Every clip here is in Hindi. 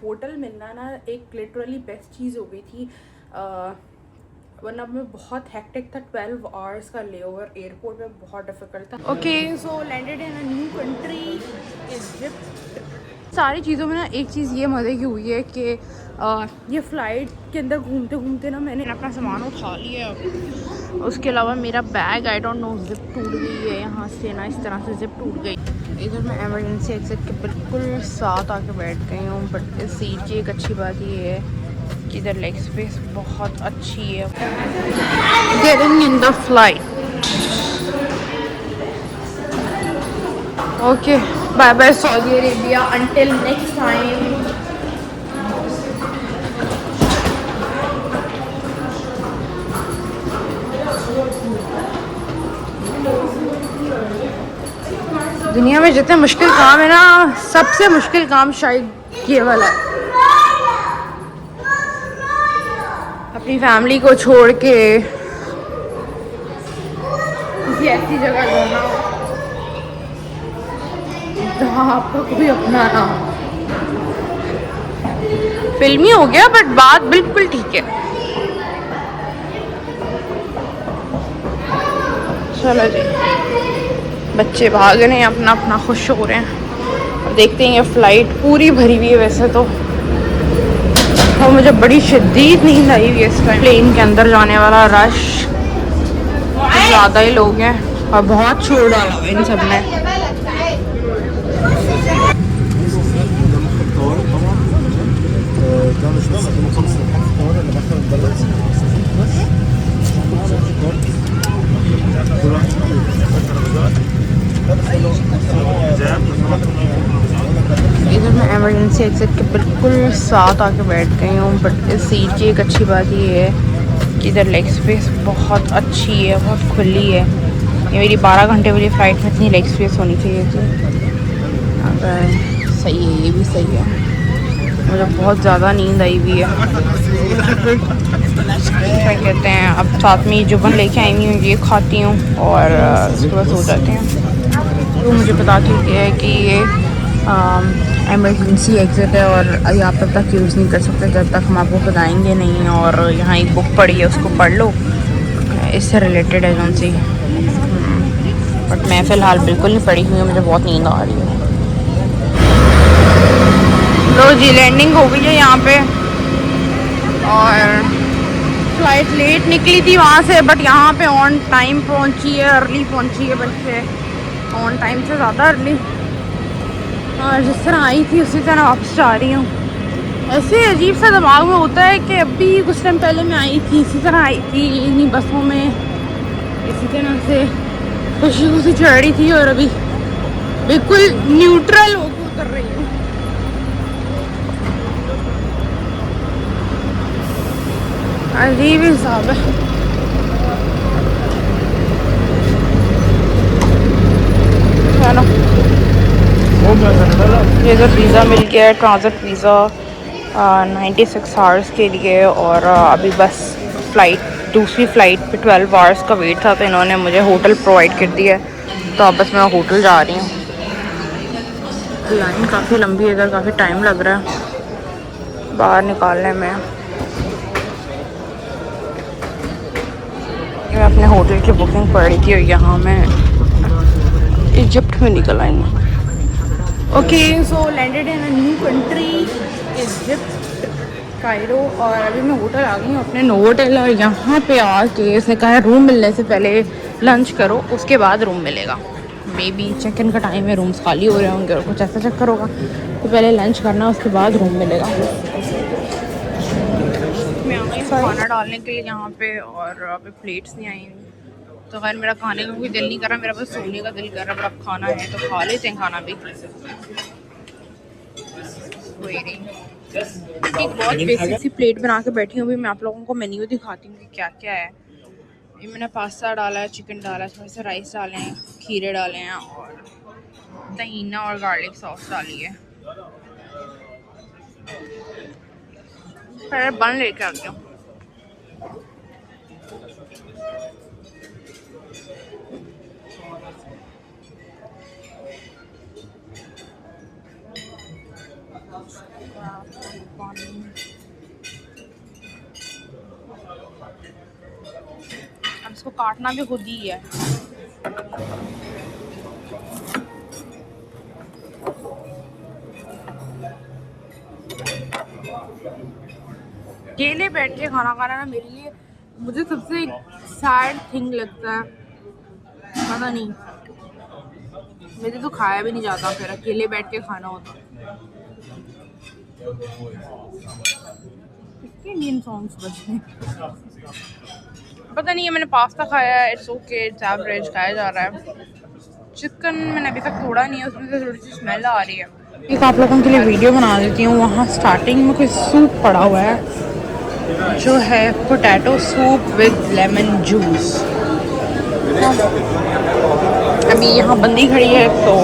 होटल मिलना ना एक लिटरली बेस्ट चीज़ हो गई थी, वरना मैं बहुत हेक्टिक था। 12 आवर्स का लेओवर एयरपोर्ट पे बहुत डिफिकल्ट था। Okay, so landed in a new country Egypt. सारी चीज़ों में ना एक चीज़ ये मज़े की हुई है कि ये फ़्लाइट के अंदर घूमते घूमते ना मैंने अपना सामान उठा लिया। उसके अलावा मेरा bag I don't know zip टूट गई है यहाँ से ना, इस तरह से जिप टूट गई। इधर मैं एमरजेंसी एग्जिट के बिल्कुल साथ आके बैठ गई हूँ। बट इस सीट की एक अच्छी बात ये है कि इधर लेग स्पेस बहुत अच्छी है। Getting in the flight. Okay, bye bye Saudi Arabia, until next time. दुनिया में जितने मुश्किल काम है ना, सबसे मुश्किल काम शायद ये वाला है। अपनी फैमिली को छोड़ के किसी ऐसी जगह जाना जहाँ आपका कोई अपना ना हो। फिल्मी हो गया बट बात बिल्कुल ठीक है। चलो जी, बच्चे भाग रहे हैं, अपना अपना खुश हो रहे हैं। और देखते हैं ये फ़्लाइट पूरी भरी हुई है वैसे तो, और मुझे बड़ी शदीद नींद आई हुई है इस टाइम। प्लेन के अंदर जाने वाला रश, ज़्यादा ही लोग हैं और बहुत शोर डाला हुआ इन सब ने। इधर मैं एमरजेंसी एग्जिट के बिल्कुल साथ आके बैठ गई हूँ। बट इस सीट की एक अच्छी बात ये है कि इधर लेग स्पेस बहुत अच्छी है, बहुत खुली है। ये मेरी 12 घंटे वाली फ़्लाइट में इतनी लेग स्पेस होनी चाहिए थी। अगर सही है, ये भी सही है। मुझे बहुत ज़्यादा नींद आई हुई है। क्या कहते हैं, अब साथ में जुबन लेके आई हुई हूँ, ये खाती हूँ और उसके बाद सो जाते हैं। तो मुझे पता चल गया है कि ये एमरजेंसी एग्ज़िट है और ये आप तब तक यूज़ नहीं कर सकते जब तक हम आपको बताएंगे नहीं। और यहाँ एक बुक पढ़ी है, उसको पढ़ लो, इससे रिलेटेड है कौन सी। बट मैं फ़िलहाल बिल्कुल नहीं पढ़ी हुई हूँ, मुझे बहुत नींद आ रही है। तो जी लैंडिंग हो गई है यहाँ पे और फ़्लाइट लेट निकली थी वहाँ से, बट यहाँ पे ऑन टाइम पहुँची है, अर्ली पहुँची है, बल्कि ऑन टाइम से ज़्यादा अर्ली। और जिस तरह आई थी उसी तरह वापस जा रही हूँ। ऐसे अजीब सा दिमाग में होता है कि अभी कुछ टाइम पहले मैं आई थी, इसी तरह आई थी इन्हीं बसों में, इसी तरह से खुशी खुशी चढ़ रही थी और अभी बिल्कुल न्यूट्रल होकर उतर रही हूँ। अजीब हिसाब है। चलो, ये तो वीज़ा मिल गया है, ट्रांजिट वीज़ा 96 आवर्स के लिए। और अभी बस दूसरी फ़्लाइट पे 12 आवर्स का वेट था, तो इन्होंने मुझे होटल प्रोवाइड कर दिया है। तो अब बस मैं होटल जा रही हूँ। लाइन काफ़ी लंबी है इधर, काफ़ी टाइम लग रहा है बाहर निकालने में। मैं अपने होटल की बुकिंग पड़ी थी और यहाँ मैं इजिप्ट में निकल आई हूँ। Okay, so landed in a new country Egypt, Cairo. और अभी मैं होटल आ गई हूँ, अपने नोवोटेल। और यहाँ पे आके इसने कहा है रूम मिलने से पहले लंच करो, उसके बाद रूम मिलेगा। मे बी चेक इन का टाइम है, रूम्स खाली हो रहे होंगे और कुछ ऐसा चक्कर होगा, तो पहले लंच करना, उसके बाद रूम मिलेगा। मैं आ गई खाना डालने के लिए यहाँ पे, और अभी प्लेट्स नहीं आई। तो खैर मेरा खाने का कोई दिल नहीं कर रहा, मेरा बस सोने का दिल कर रहा है। पर अब खाना है तो खा लेते हैं खाना भी। एक बहुत बेसिक सी प्लेट बना के बैठी हूँ। अभी मैं आप लोगों को मेन्यू दिखाती हूँ कि क्या क्या है। ये मैंने पास्ता डाला है, चिकन डाला है, थोड़े से राइस डाले हैं, खीरे डाले हैं और तहीना और गार्लिक सॉस डाली है। पहले बन लेके आती हूँ। पानी। अब इसको काटना भी खुद ही है। अकेले बैठ के खाना खाना ना मेरे लिए, मुझे सबसे सैड थिंग लगता है। पता नहीं, मेरे तो खाया भी नहीं जाता फिर अकेले बैठ के खाना होता। कितने इंडियन सॉन्ग्स बजे पता नहीं है। मैंने पास्ता खाया है, इट्स ओके, इट्स एवरेज, खाया जा रहा है। चिकन मैंने अभी तक तोड़ा नहीं है, उसमें से थोड़ी सी स्मेल आ रही है। एक आप लोगों के लिए वीडियो बना देती हूँ। वहाँ स्टार्टिंग में कोई सूप पड़ा हुआ है जो है potato soup with lemon juice. अभी यहाँ बंदी खड़ी है तो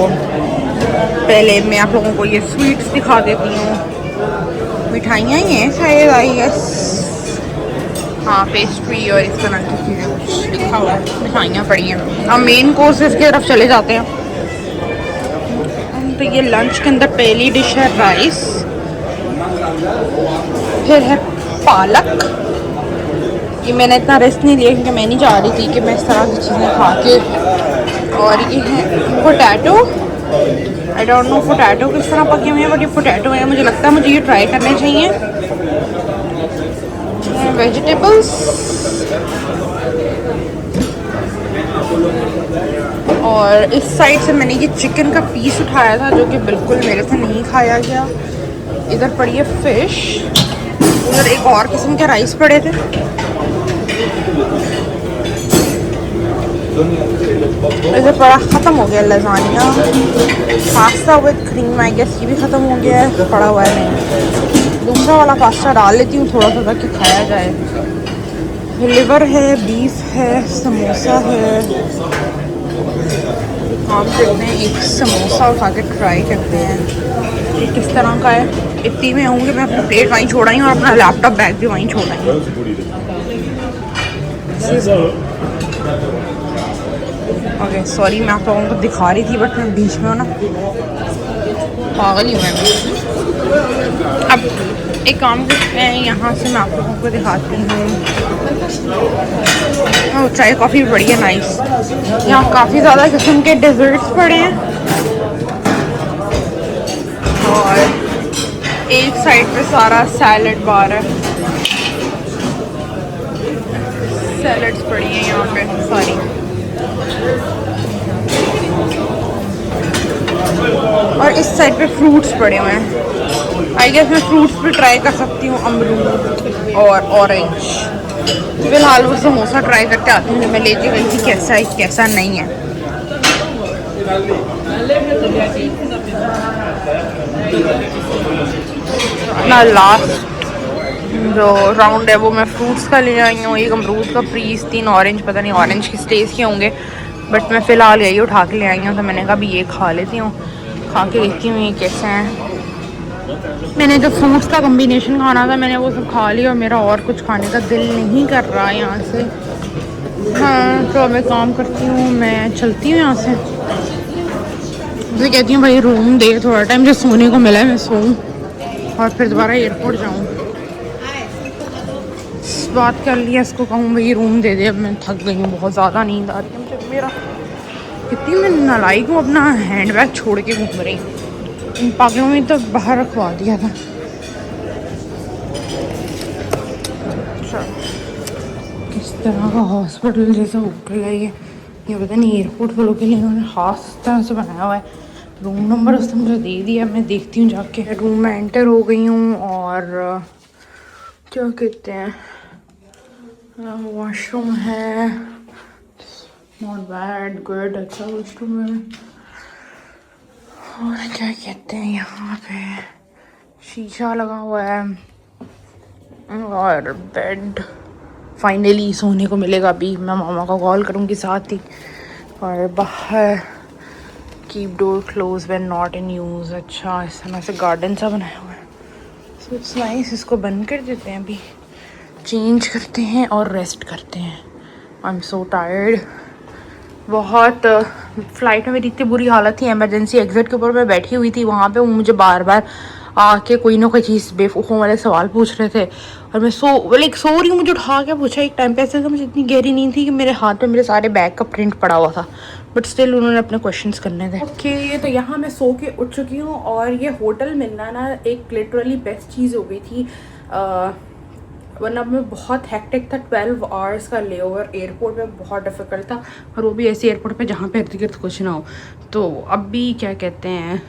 पहले मैं आप लोगों को ये स्वीट्स दिखा देती हूँ। मिठाइयाँ ही हैं शायद, आई गेस। हाँ, पेस्ट्री और इस तरह की चीज़ें कुछ लिखा हुआ है, मिठाइयाँ पड़ी हैं। अब मेन कोर्सेज की तरफ चले जाते हैं। तो ये लंच के अंदर पहली डिश है राइस, फिर है पालक। ये मैंने इतना रिस्क नहीं लिया क्योंकि मैं नहीं चाह रही थी कि मैं इस तरह की चीज़ें खा के। और ये है potato. I don't know potato किस तरह पके हुए हैं, बट ये पोटैटो है। मुझे लगता है मुझे ये ट्राई करने चाहिए। वेजिटेबल्स और इस साइड से मैंने ये चिकन का पीस उठाया था जो कि बिल्कुल मेरे से नहीं खाया गया। इधर पड़ी है फिश, उधर एक और किस्म के राइस पड़े थे। इधर पड़ा ख़त्म हो गया lasagna. Pasta with cream, I guess ये भी ख़त्म हो गया है, पड़ा हुआ है। नहीं, दूसरा वाला पास्ता डाल लेती हूँ थोड़ा सा ताकि खाया जाए। लिवर है, बीफ है, समोसा है। आप देखते हैं, एक समोसा उठा के ट्राई करते हैं ये किस तरह का है। इतनी में होंगे मैं अपनी प्लेट वहीं छोड़ आई हूँ और अपना लैपटॉप बैग भी वहीं छोड़ आई हूँ। ओके सॉरी, मैं आप लोगों को दिखा रही थी बट मैं बीच में हूँ ना, पागल ही हूँ मैं। अब एक काम करते हैं, यहाँ से मैं आप लोगों को दिखाती हूँ। चाय कॉफ़ी भी बढ़िया नाइस। यहाँ काफ़ी ज़्यादा किस्म के डेजर्ट्स पड़े हैं और एक साइड पे सारा सैलड बार है। सैलड्स पड़ी हैं यहाँ पे सारी। और इस साइड पे फ्रूट्स पड़े हुए हैं। आई गेस मैं फ्रूट्स भी ट्राई कर सकती हूँ, अमरूद और ऑरेंज। फिलहाल वो समोसा ट्राई करके आती हूँ जो मैं लेके गई थी, कैसा है कैसा नहीं है। अपना लास्ट जो राउंड है वो मैं फ्रूट्स का ले आई हूँ। एक अमरूद का पीस, 3 ऑरेंज, पता नहीं ऑरेंज किस टेस्ट के होंगे, बट मैं फ़िलहाल यही उठा के ले आई हूँ। तो मैंने कहा भी ये खा लेती हूँ, खा के देखती हूँ ये कैसे हैं। मैंने जो फ्रूट्स का कॉम्बिनेशन खाना था मैंने वो सब खा लिया और मेरा और कुछ खाने का दिल नहीं कर रहा है यहाँ से। हाँ, तो मैं काम करती हूँ, मैं चलती हूँ यहाँ से। मुझे कहती हूँ भाई रूम दे, थोड़ा टाइम जो सोने को मिला है मैं सोऊं और फिर दोबारा एयरपोर्ट जाऊँ। बात कर लिया, इसको कहूँ भाई रूम दे दे। अब मैं थक गई हूँ, बहुत ज़्यादा नींद आ रही है मुझे। मेरा कितनी मैं नालायक हूँ, अपना हैंड बैग छोड़ के घूम रही हूँ। इन पागलों में तो बाहर रखवा दिया था। किस तरह का हॉस्पिटल जैसा होटल है ये पता नहीं एयरपोर्ट वालों के लिए उन्होंने खास तरह से बनाया हुआ है। रूम नंबर उसने मुझे दे दिया, मैं देखती हूँ जाके। रूम में एंटर हो गई हूँ और क्या कहते हैं, वॉशरूम है, नॉट बैड, गुड, अच्छा वॉशरूम है। और क्या कहते हैं, यहाँ पे शीशा लगा हुआ है और बेड फाइनली सोने को मिलेगा। अभी मैं मामा को कॉल करूँगी साथ ही। और बाहर keep door close when not in use. अच्छा, इस तरह से गार्डन सा बनाया हुआ है, सो इट्स नाइस। इसको बंद कर देते हैं, अभी चेंज करते हैं और रेस्ट करते हैं। आई एम सो टायर्ड बहुत। फ़्लाइट में मेरी इतनी बुरी हालत थी, एमरजेंसी एग्ज़िट के ऊपर मैं बैठी हुई थी, वहाँ पे मुझे बार बार आके कोई ना कोई चीज़ बेवकूफ़ों वाले सवाल पूछ रहे थे और मैं सो रही हूँ। मुझे उठा के पूछा एक टाइम पे, ऐसे था मुझे इतनी गहरी नींद थी कि मेरे हाथ में मेरे सारे बैग का प्रिंट पड़ा हुआ था, बट स्टिल उन्होंने अपने क्वेश्चंस करने थे। ओके, तो यहाँ मैं सो के उठ चुकी हूँ और ये होटल मिलना ना एक लिटरली बेस्ट चीज़ हो गई थी, वरना मैं बहुत हेक्टिक था। 12 आवर्स का लेओवर एयरपोर्ट में बहुत डिफ़िकल्ट था, और वो भी ऐसे एयरपोर्ट पे जहाँ पे इर्द गिर्द कुछ ना हो। तो अब भी क्या कहते हैं,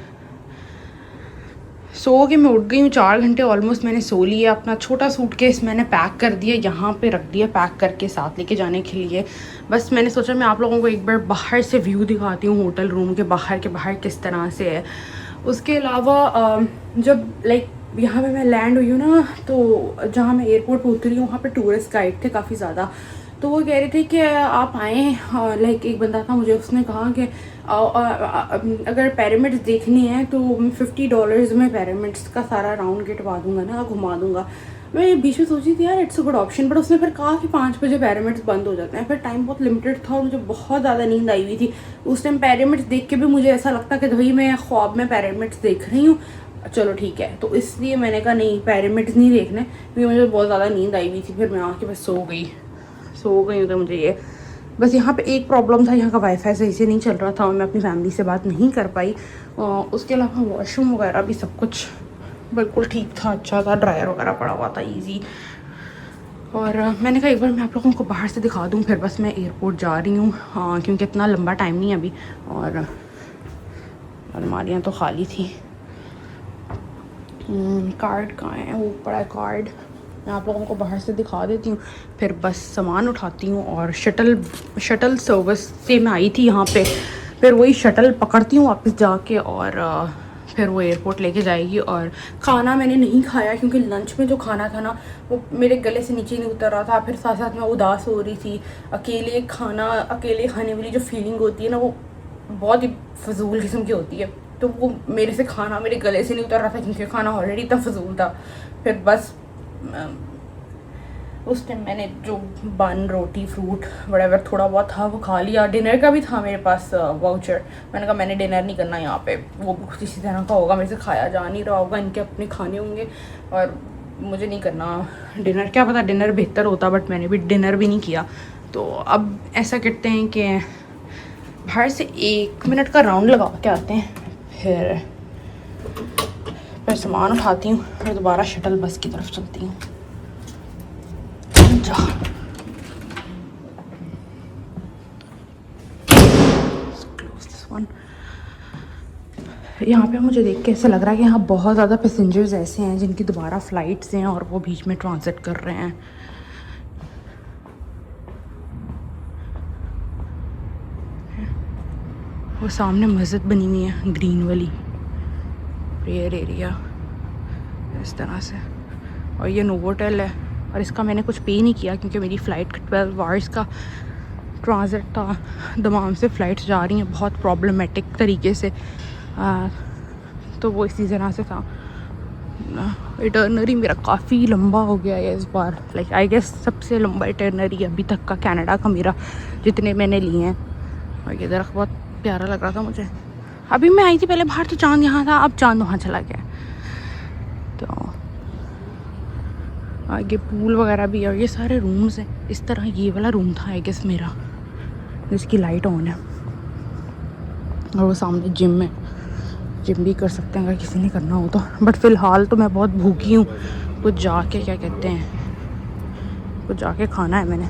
सो के मैं उठ गई हूँ 4 घंटे ऑलमोस्ट मैंने सो लिया। अपना छोटा सूटकेस मैंने पैक कर दिया, यहाँ पे रख दिया पैक करके साथ लेके जाने के लिए। बस मैंने सोचा मैं आप लोगों को एक बार बाहर से व्यू दिखाती हूँ, होटल रूम के बाहर किस तरह से है। उसके अलावा जब यहाँ पे मैं लैंड हुई हूँ ना, तो जहाँ मैं एयरपोर्ट पर उतरी हूँ वहाँ पे टूरिस्ट गाइड थे काफ़ी ज़्यादा। तो वो कह रहे थे कि आप आएँ, एक बंदा था, मुझे उसने कहा कि अगर पिरामिड्स देखनी है तो $50 में पिरामिड्स का सारा राउंड गिटवा दूंगा ना, घुमा दूंगा। मैं बीच में सोची थी यार it's a good option, but उसने फिर कहा कि 5 बजे पिरामिड्स बंद हो जाते हैं। फिर टाइम बहुत लिमिटेड था और मुझे बहुत ज़्यादा नींद आई हुई थी उस टाइम। पिरामिड्स देख के भी मुझे ऐसा लगता कि भाई मैं ख्वाब में पिरामिड्स देख रही हूँ। चलो ठीक है, तो इसलिए मैंने कहा नहीं, पिरामिड्स नहीं देखने, क्योंकि मुझे बहुत ज़्यादा नींद आई हुई थी। फिर मैं आके बस सो गई हूँ। तो मुझे ये बस यहाँ पे एक प्रॉब्लम था, यहाँ का वाईफाई सही से नहीं चल रहा था और मैं अपनी फैमिली से बात नहीं कर पाई। उसके अलावा वॉशरूम वगैरह भी सब कुछ बिल्कुल ठीक था, अच्छा था, ड्रायर वगैरह पड़ा हुआ था ईजी। और मैंने कहा एक बार मैं आप लोगों को बाहर से दिखा दूँ, फिर बस मैं एयरपोर्ट जा रही हूँ। हाँ, क्योंकि इतना लंबा टाइम नहीं है अभी, और अलमारियाँ तो खाली थी। कार्ड कहाँ है? वो पड़ा है कार्ड, मैं आप लोगों को बाहर से दिखा देती हूँ। फिर बस सामान उठाती हूँ और शटल सर्विस से मैं आई थी यहाँ पे, फिर वही शटल पकड़ती हूँ वापस जाके, और फिर वो एयरपोर्ट लेके जाएगी। और खाना मैंने नहीं खाया क्योंकि लंच में जो खाना था ना वो मेरे गले से नीचे नहीं उतर रहा था। फिर साथ साथ मैं उदास हो रही थी। अकेले खाने वाली जो फीलिंग होती है ना, वो बहुत ही फजूल किस्म की होती है। तो वो मेरे से खाना मेरे गले से नहीं उतर रहा था क्योंकि खाना ऑलरेडी इतना फजूल था। फिर बस उस टाइम मैंने जो बन, रोटी, फ्रूट वगैरह थोड़ा बहुत था वो खा लिया। डिनर का भी था मेरे पास वाउचर। मैंने कहा मैंने डिनर नहीं करना यहाँ पे, वो कुछ इसी तरह का होगा, मेरे से खाया जा नहीं रहा होगा, इनके अपने खाने होंगे और मुझे नहीं करना डिनर। क्या पता डिनर बेहतर होता, बट मैंने भी डिनर भी नहीं किया। तो अब ऐसा करते हैं कि बाहर से 1 मिनट का राउंड लगा के आते हैं, फिर सामान उठाती हूँ, फिर दोबारा शटल बस की तरफ चलती हूँ। यहाँ पे मुझे देख के ऐसा लग रहा है कि यहाँ बहुत ज़्यादा पैसेंजर्स ऐसे हैं जिनकी दोबारा फ़्लाइट्स हैं और वो बीच में ट्रांजिट कर रहे हैं। वो सामने मस्जिद बनी हुई है ग्रीन वाली, प्रेयर एरिया इस तरह से। और ये नोवोटेल है और इसका मैंने कुछ पे नहीं किया क्योंकि मेरी फ़्लाइट 12 आवर्स का ट्रांजिट था। दमाम से फ़्लाइट्स जा रही हैं बहुत प्रॉब्लमेटिक तरीके से, तो वो इसी तरह से था। इटरनरी मेरा काफ़ी लंबा हो गया है इस बार, आई गेस सबसे लंबा इटरनरी अभी तक का कनाडा का मेरा, जितने मैंने लिए हैं। और ये दरख्त बहुत प्यारा लग रहा था मुझे। अभी मैं आई थी पहले बाहर तो चांद यहाँ था, अब चांद वहाँ चला गया। तो आगे पूल वगैरह भी है और ये सारे रूम्स हैं इस तरह। ये वाला रूम था आई गेस मेरा, जिसकी लाइट ऑन है, और वो सामने जिम है। जिम भी कर सकते हैं अगर किसी ने करना हो तो, बट फ़िलहाल तो मैं बहुत भूखी हूँ। कुछ जाके क्या कहते हैं, कुछ जाके खाना है मैंने।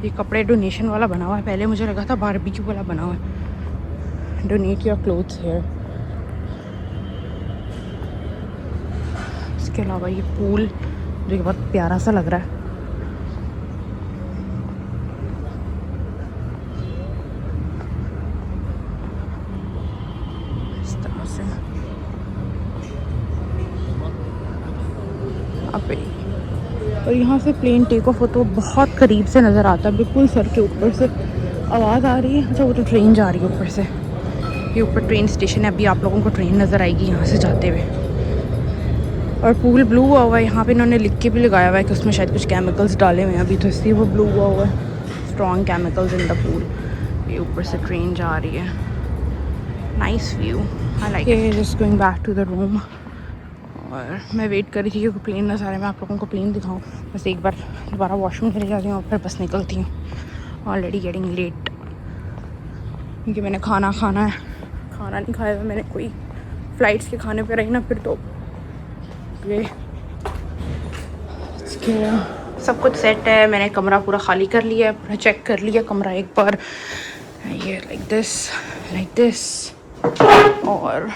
ये कपड़े डोनेशन वाला बना हुआ है, पहले मुझे लगा था बारबेक्यू वाला बना हुआ है। Donate your clothes here. इसके अलावा ये पूल जो बहुत प्यारा सा लग रहा है। इस तरह से और यहाँ से प्लेन टेक ऑफ हो तो बहुत करीब से नज़र आता है, बिल्कुल सर के ऊपर से आवाज़ आ रही है। अच्छा वो तो ट्रेन जा रही है ऊपर से, ये ऊपर ट्रेन स्टेशन है। अभी आप लोगों को ट्रेन नज़र आएगी यहाँ से जाते हुए। और पूल ब्लू हुआ हुआ है, यहाँ पे इन्होंने लिख के भी लगाया हुआ है कि उसमें शायद कुछ केमिकल्स डाले हुए हैं अभी, तो इसलिए वो ब्लू हुआ है, strong chemicals in the pool. ये ऊपर से ट्रेन जा रही है। Nice view, I like it. Just going back to the room और मैं वेट कर रही थी कि प्लेन नज़ारे में आप लोगों को प्लेन दिखाऊं। बस एक बार दोबारा वॉशरूम चली जाती हूँ और फिर बस निकलती हूँ। ऑलरेडी गेटिंग लेट क्योंकि मैंने खाना खाना है। खाना नहीं खाया था मैंने, कोई फ़्लाइट्स के खाने पे रही ना फिर तो ये सब कुछ सेट है। मैंने कमरा पूरा खाली कर लिया है, पूरा चेक कर लिया कमरा एक बार। ये लाइक दिस और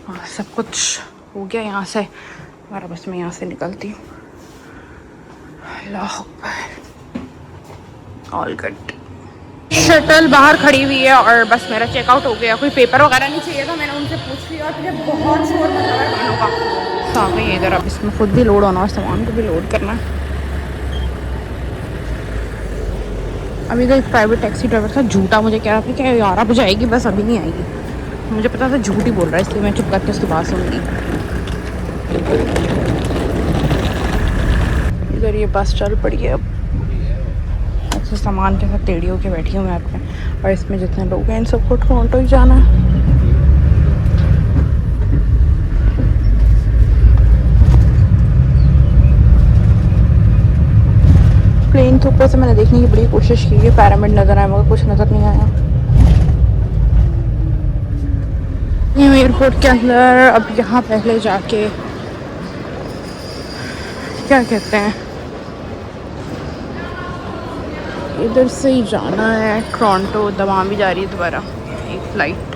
हाँ सब कुछ हो गया यहाँ से। हमारा बस मैं यहाँ से निकलती हूँ। अल्लाह अकबर, ऑल गुड। शटल बाहर खड़ी हुई है और बस मेरा चेकआउट हो गया। कोई पेपर वगैरह नहीं चाहिए था, मैंने उनसे पूछ लिया और मुझे बहुत शोर मचा है गानों का। आ गई इधर, अब इसमें खुद भी लोड होना और सामान को भी लोड करना है। अभी तो एक प्राइवेट टैक्सी ड्राइवर था, झूठा मुझे कह रहा था कि 11 बजे आएगी बस, अभी नहीं आएगी। मुझे पता था झूठ ही बोल रहा है, इसलिए मैं चुप करके उसकी बात सुनूंगी। इधर ये बस चल पड़ी है अब। अच्छा सामान के साथ टेढ़ी होके बैठी हूँ मैं अपने, और इसमें जितने लोग हैं इन सबको टोरंटो ही जाना है। प्लेन के ऊपर से मैंने देखने की बड़ी कोशिश की है, पैरामिड नज़र आया मगर कुछ नज़र नहीं आया। एयरपोर्ट के अंदर अब यहाँ पहले जाके क्या कहते हैं, इधर से ही जाना है टोरंटो। दवा भी जा रही है दोबारा एक फ़्लाइट।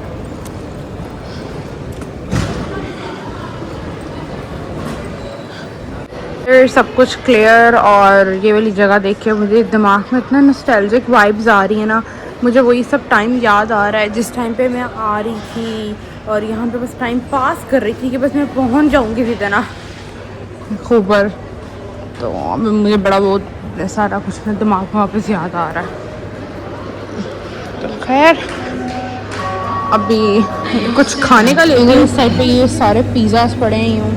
फिर सब कुछ क्लियर और ये वाली जगह देख के मुझे दिमाग में इतना नॉस्टैल्जिक वाइब्स आ रही है ना। मुझे वही सब टाइम याद आ रहा है जिस टाइम पे मैं आ रही थी और यहाँ पे बस टाइम पास कर रही थी कि बस मैं पहुँच जाऊँगी सीधे ना खूबर। तो मुझे बड़ा बहुत सारा कुछ ना दिमाग में वापस याद आ रहा है। तो खैर अभी कुछ खाने का लेंगे। इस साइड पे ये सारे पिज़्ज़ास पड़े हैं, यूँ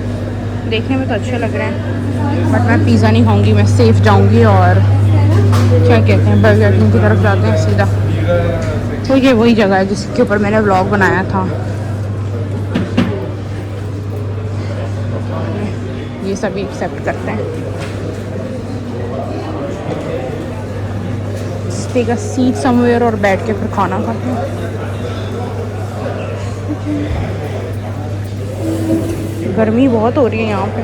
देखने में तो अच्छे लग रहे हैं बट मैं पिज़्ज़ा नहीं खाऊंगी। मैं सेफ जाऊंगी और क्या कहते हैं बर्गर किंग की तरफ जाते हैं सीधा। तो ये वही जगह है जिसके ऊपर मैंने व्लॉग बनाया था। ये सभी एक्सेप्ट करते हैं। टेक अ सीट समवेयर और बैठ के फिर खाना खाते हैं। गर्मी बहुत हो रही है यहाँ पे,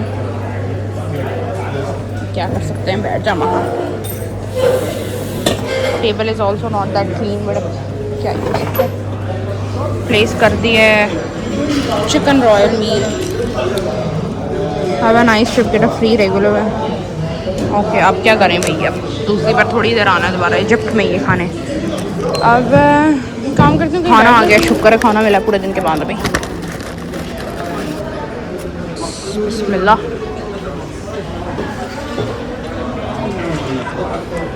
क्या कर सकते हैं, बैठ जा वहाँ। Table is also not that clean but क्या प्लेस कर दी है। Chicken royal meal, have a nice trip, get a free regular है। ओके अब क्या करें भाई, अब दूसरी बार थोड़ी देर आना है दोबारा इजिप्ट में ये खाने। अब काम करते हैं, खाना आ गया, शुक्र है खाना मिला पूरे दिन के बाद। अभी बिस्मिल्लाह।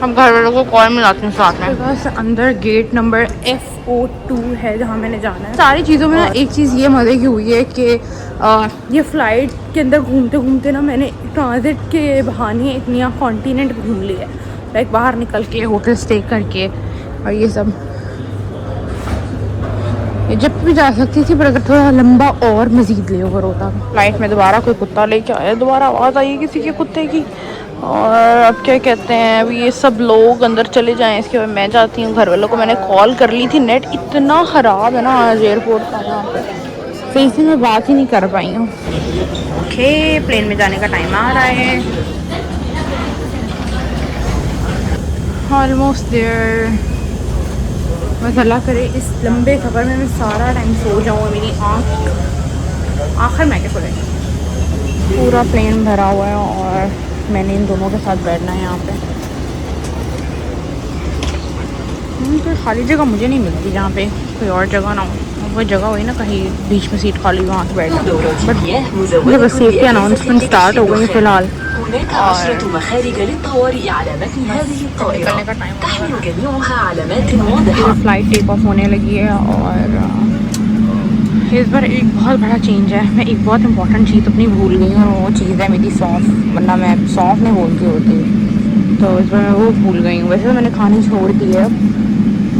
हम घर वालों को कॉल मिलाते हैं साथ में। बस अंदर गेट नंबर FO2 है जहाँ मैंने जाना है। सारी चीज़ों में ना एक चीज़ ये मज़े की हुई है कि ये फ़्लाइट के अंदर घूमते घूमते ना मैंने ट्रांजिट के बहाने इतनी कॉन्टिनेंट घूम लिया है। लाइक बाहर निकल के होटल स्टे करके और ये सब। इजिप्ट भी जा सकती थी पर अगर थोड़ा लंबा और मज़ीद ले ओवर होता। फ़्लाइट में दोबारा कोई कुत्ता लेके आया, दोबारा आवाज़ आई किसी के कुत्ते की। और अब क्या कहते हैं, अभी ये सब लोग अंदर चले जाएं, इसके बाद मैं जाती हूँ। घर वालों को मैंने कॉल कर ली थी, नेट इतना ख़राब है ना आज एयरपोर्ट का यहाँ पे, सही से मैं बात ही नहीं कर पाई हूँ। ओके प्लेन में जाने का टाइम आ रहा है, ऑलमोस्ट देयर। बस अल्लाह करे इस लंबे सफ़र में मैं सारा टाइम सो जाऊँ, मेरी आखिर में क्या खुलेगी। पूरा प्लेन भरा हुआ है और मैंने इन दोनों के साथ बैठना है यहाँ पे। कोई खाली जगह मुझे नहीं मिलती जहाँ पे कोई और जगह ना हो। वो जगह हुई ना कहीं बीच में सीट खाली, वहाँ से बैठना। बट मुझे बस सेफ्टी अनाउंसमेंट स्टार्ट हो गई फ़िलहाल और निकलने का टाइम हो। फ़्लाइट टेक ऑफ होने लगी है और इस बार एक बहुत बड़ा चेंज है। मैं एक बहुत इंपॉर्टेंट चीज़ अपनी भूल गई और वो चीज़ है मेरी सौंफ, वरना मैं सौंफ नहीं बोलती होती, तो इस बार मैं वो भूल गई हूँ। वैसे तो मैंने खानी छोड़ दी है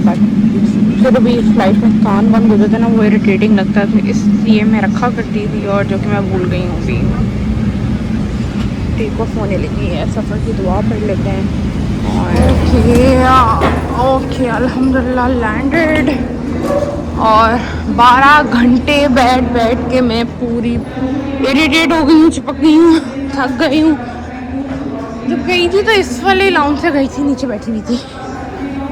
फिर अभी फ्लाइट में कान बंद हो जाता है ना, वो इरिटेटिंग लगता है, तो इसलिए मैं रखा करती थी, और जो कि मैं भूल गई हूँ अभी। टेक ऑफ होने लगी है, सफ़र की दुआ पढ़ लेते हैं। ओके अल्हम्दुलिल्लाह लैंडेड, और 12 घंटे बैठ के मैं पूरी इरिटेट हो गई हूँ, चिपक गई हूँ, थक गई हूँ। जब गई थी तो इस वाले लाउंज से गई थी, नीचे बैठी हुई थी।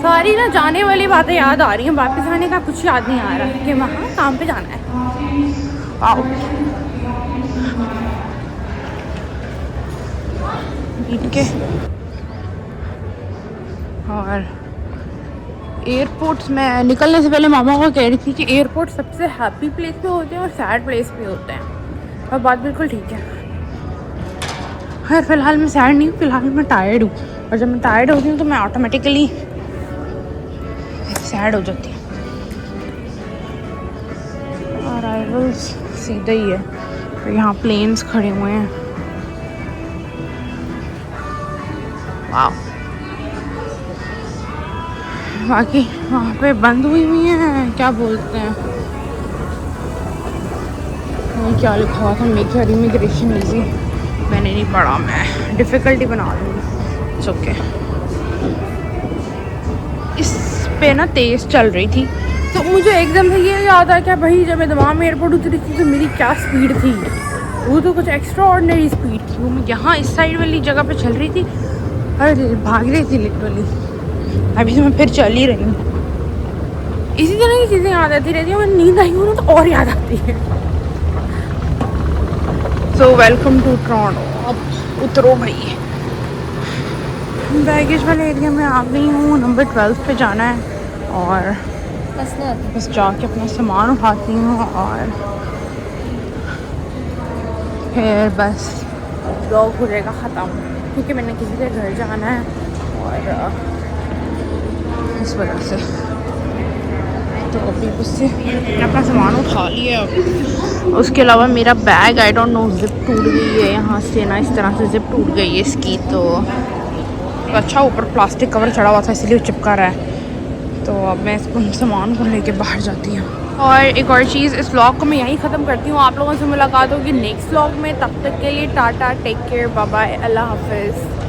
सारी ना जाने वाली बातें याद आ रही हैं, वापस आने का कुछ याद नहीं आ रहा कि वहाँ काम पे जाना है। आओ बीत के। और एयरपोर्ट्स में निकलने से पहले मामा को कह रही थी कि एयरपोर्ट सबसे हैप्पी प्लेस पे होते हैं और सैड प्लेस पे होते हैं, और बात बिल्कुल ठीक है। खैर फ़िलहाल मैं सैड नहीं हूँ, फ़िलहाल मैं टायर्ड हूँ, और जब मैं टायर्ड होती हूँ तो मैं ऑटोमेटिकली सैड हो जाती हूँ। अराइवल्स सीधा ही है, तो यहाँ प्लेन्स खड़े हुए हैं। वाह, बाकी वहाँ पे बंद हुई हैं, क्या बोलते हैं, क्या लिखा हुआ था, मेक योर इमिग्रेशन ईजी। मैंने नहीं पढ़ा, मैं डिफ़िकल्टी बना दूँगी। It's okay. इस पे ना तेज़ चल रही थी, तो मुझे एकदम से ये याद आया कि भाई जब मैं दमाम एयरपोर्ट उतरी थी तो मेरी क्या स्पीड थी, वो तो कुछ एक्स्ट्रा ऑर्डिनरी स्पीड थी। वो मैं यहाँ इस साइड वाली जगह पे चल रही थी और भाग रही थी लिटरली। अभी तो मैं फिर चल ही रही हूँ। इसी तरह की चीज़ें याद आती रहती हैं, मैं नींद आई हूँ ना तो और याद आती है। So welcome to Toronto. अब उतरो भाई, बैगेज वाले एरिया में आ गई हूँ, नंबर 12 पे जाना है, और बस जाके अपना सामान उठाती हूँ, और फिर बस ब्लॉग हो जाएगा ख़त्म, क्योंकि मैंने किसी के घर जाना है, और इस वजह से तो अभी उससे अपना सामान उठा लिया। उसके अलावा मेरा bag I don't know zip टूट गई है यहाँ से ना, इस तरह से जिप टूट गई है इसकी, तो अच्छा ऊपर प्लास्टिक कवर चढ़ा हुआ था इसलिए चिपका रहा है। तो अब मैं इसको सामान को लेके बाहर जाती हूँ। और एक और चीज़, इस व्लॉग को मैं यहीं ख़त्म करती हूँ। आप लोगों से मुलाकात होगी नेक्स्ट व्लॉग में, तब तक के लिए tata, take care, bye bye, Allah हाफिज़।